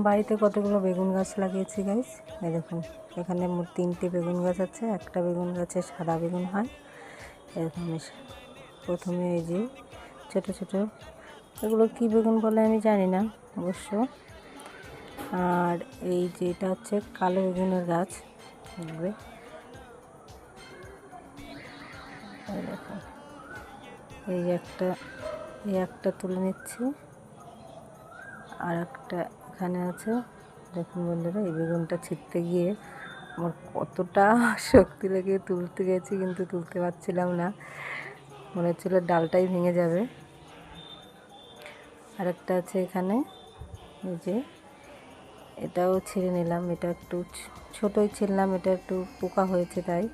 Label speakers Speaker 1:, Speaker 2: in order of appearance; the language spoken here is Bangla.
Speaker 1: বাড়িতে কতগুলো বেগুন গাছ লাগিয়েছি গাইস। এই দেখুন, এখানে মোট 3টে বেগুন গাছ আছে। একটা বেগুন গাছে সাদা বেগুন হয় এরকম। প্রথমে এই যে ছোট ছোট, এগুলো কি বেগুন বলে আমি জানি না অবশ্য। আর এই যে এটা হচ্ছে কালো বেগুনের গাছ। দেখবে, এই দেখুন, এই একটা তুলে নিচ্ছি, আর একটা এখানে আছে। দেখুন বন্ধুরা, এই বেগুনটা ছিঁড়তে গিয়ে আমার কতটা শক্তি লেগে তুলতে গেছি, কিন্তু তুলতে পারছিলাম না, মনে হচ্ছিল ডালটাই ভেঙে যাবে। আর একটা আছে এখানে, এই যে এটাও ছিঁড়ে নিলাম। এটা একটু ছোটোই ছিললাম, এটা একটু পোকা হয়েছে তাই।